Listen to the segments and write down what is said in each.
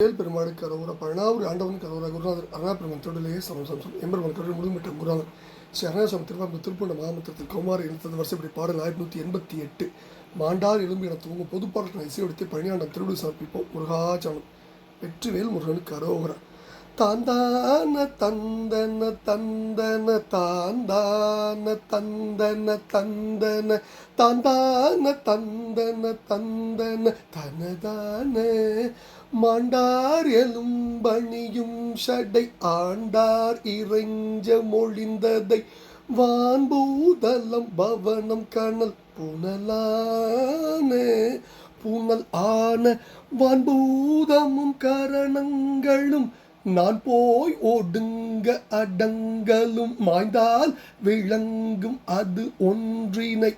பெருமாளுக்கு அரோகரா பழனாவூர் ஆண்டவனுக்கு அரோகரா குருநாதர் அருணாபெருமன் தொழிலேயே சமம் எம்பெருமன் தொடர் முழுமிட்ட குருநாதர் ஸ்ரீ அருணாசம் திருவாரூர் திருப்பூண்ட மாமத்திரத்தில் கௌமார எழுத்தது வருஷப்படி பாடல் 1188 மாண்டார் எலும்பு என தூங்கும் பொதுப்பாடல்களை இசையெடுத்து பழனியாண்டம் திருவிழு சமர்ப்பிப்போம் முருகாச்சலம் வெற்றிவேல் முருகனுக்கு அரோகரா தாந்தான தந்தன தந்தன தாந்தான தந்தன தந்தன தாந்தான தந்தன தந்தன தனதான மாண்டார் எலும்பணியும் ஷடை ஆண்டார் இறைஞ்ச மொழிந்ததை வான்பூதலம் பவனம் கணல் புனல் ஆன வான்பூதமும் கரணங்களும் நான் போய் ஒடுங்க அடங்கலும் மாய்ந்தால் விளங்கும் அது ஒன்றினை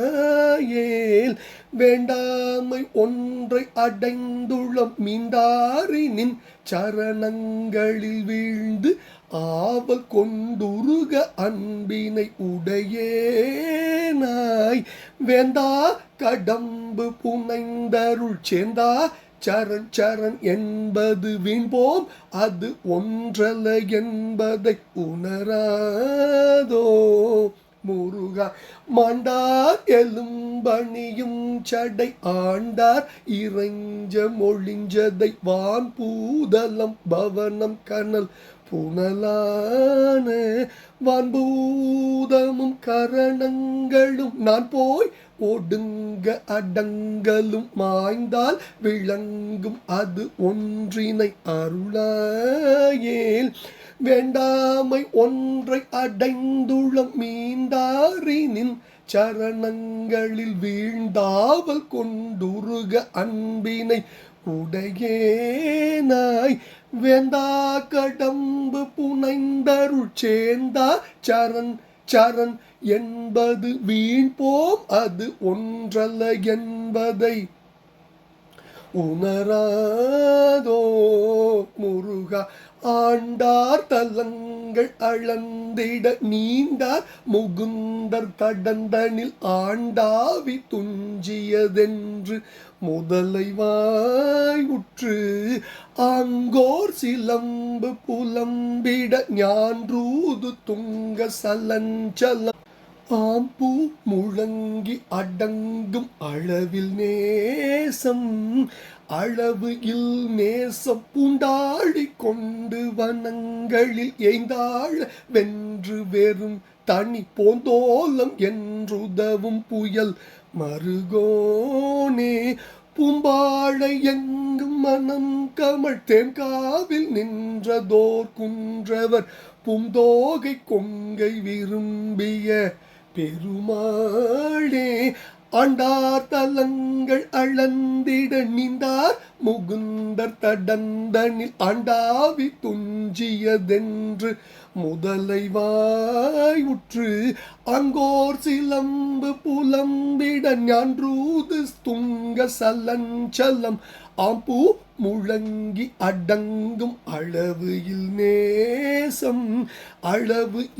அருளாயேல் வேண்டாமை ஒன்றை அடைந்துளம் மீண்டாரினின் சரணங்களில் வீழ்ந்து ஆவல் கொண்டுருக அன்பினை உடையேனாய் வேந்தா கடம்பு புனைந்தருள் சேந்தா சரண் சரண் என்பது வீண்போம் அது ஒன்றல்ல என்பதை உணராதோ முருகா மாண்டார் எலும்பணியும் சடை ஆண்டார் இறைஞ்ச மொழிஞ்சதை வான் பூதலம் பவனம் கனல் புனலான வான்பூதமும் கரணங்களும் நான் போய் ஒடுங்க அடங்கலும் மாய்ந்தால் விளங்கும் அது ஒன்றினை அருளாயேல் வேண்டாமை ஒன்றை அடைந்துளம் மீண்டாரினின் சரணங்களில் வீழ்ந்தாவல் கொண்டுருக அன்பினை உடையேனாய் வேந்தா கடம்பு புனைந்தருள் சேந்தா சரண் சரண் என்பது வீண்போம் அது ஒன்றல்ல என்பதை உணராதோ முருகா ஆண்டார் தலங்கள் அளந்திட நீண்டார் முகுந்தர் கடந்தனில் ஆண்டாவி துஞ்சியதென்று முதலை வாய் உற்று ஆங்கோர் சிலம்பு புலம்பிட ஞான்றூது துங்க சலஞ்சலம் ஆம்பூ முழங்கி அடங்கும் அளவில் நேசம் அளவு இல் நேசம் பூண்டாழி கொண்டு வனங்களில் எய்ந்தாழ வென்று வெறும் தனி போந்தோலம் என்றுதவும் புயல் மருகோனே பூம்பாழை எங்கும் மனம் கமழ் தேங்காவில் நின்றதோர் குன்றவர் பூந்தோகை கொங்கை விரும்பிய பெருமாளே ஆண்டார் தலங்கள் அளந்திட நீந்தார் முகுந்தர் தடந்தனில் ஆண்டாவி துஞ்சியதென்று முதலை வாய் உற்று அங்கோர் சிலம்பு புலம்பிட ஞான்றூது துங்க சலஞ்சலம் ஆம்பூ முழங்கி அடங்கும் அளவு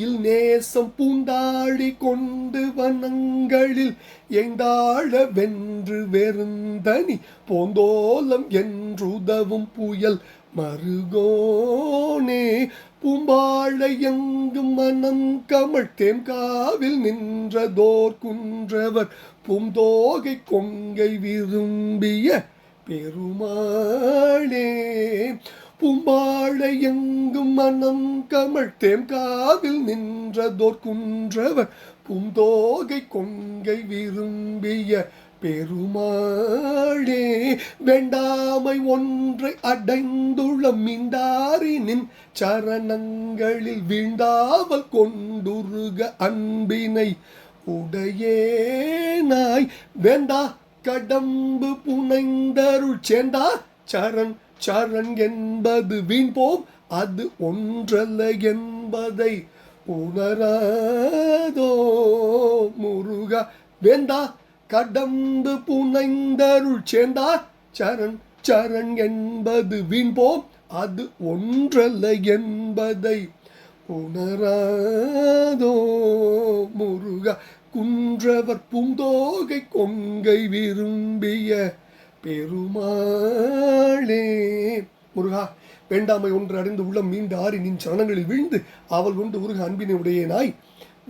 இல் நேசம் பூண்டாழி கொண்டு வனங்களில் எங்காழ வென்று வெறுந்தனி போந்தோலம் என்றுதவும் புயல் மருகோனே பூம்பாழை எங்கும் மனம் கமழ் தேம்காவில் நின்றதோர் குன்றவர் பூந்தோகை கொங்கை விரும்பிய பெருமாளே பூம்பாழை எங்கும் மனம் கமழ் தேம்காவில் நின்றதோர் குன்றவர் பூந்தோகை கொங்கை விரும்பிய பெருமாளே வேண்டாமை ஒன்றை அடைந்துள்ள மீண்டாரினின் சரணங்களில் வீழ்ந்தாவல் கொண்டுருக அன்பினை உடையேனாய் வேண்டா கடம்பு புனைந்தருள் சேந்தா சரண் சரண் என்பது வீண்போம் அது ஒன்றல்ல என்பதை உணராதோ முருகா வேந்தா கடம்பு புனைந்தருள் சேந்தா சரண் சரண் என்பது வீண்போம் அது ஒன்றல்ல என்பதை உணராதோ முருகா குன்றவர் பூந்தோகை கொங்கை விரும்பிய பெருமாளே. முருகா, வேண்டாமை ஒன்று அறிந்து உள்ளம் மீண்டு ஆறி நின் சரணங்களில் வீழ்ந்து அவள் கொண்டு உருக அன்பினை உடையேனாய்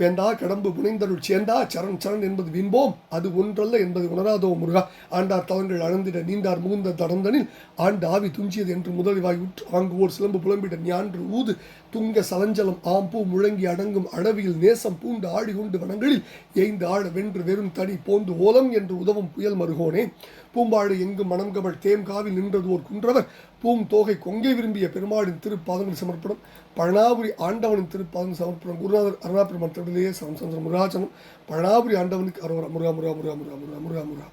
வேண்டா கடம்பு புனைந்தருள் சேர்ந்தா சரண் சரண் என்பது வின்போம் அது ஒன்றல்ல என்பது உணராதோ முருகா. ஆண்டார் தலங்கள் அழந்திட நீண்டார் முகுந்த தடந்தனில் ஆண்டு ஆவி துஞ்சியது என்று முதலிவாய் உற்று ஆங்குவோர் சிலம்பு புலம்பிட ஞான்று ஊது துங்க சலஞ்சலம் ஆம்பூ முழங்கி அடங்கும் அடவியில் நேசம் பூண்டு ஆடி கொண்டு வனங்களில் ஏய்ந்து ஆட வென்று வெறும் தனி போந்து ஓலம் என்று உதவும் புயல் மருகோனே. பூம்பாடு எங்கும் மணம்கவள் தேம்காவில் நின்றது ஓர் குன்றவர் பூந்தோகை கொங்கை விரும்பிய பெருமாளின் திருப்பாதங்கள் சமர்ப்பணம் பழனாபுரி ஆண்டவனின் திருப்பாதங்கள் சமர்ப்பணம். குருநாதர் அருணாபெருமான் திருவிலேயே சந்திர முருகாச்சனம். பழனாபுரி ஆண்டவனுக்கு அரோரா. முருகா முருகா முருகா முருகா முருகா முருகா முருகா.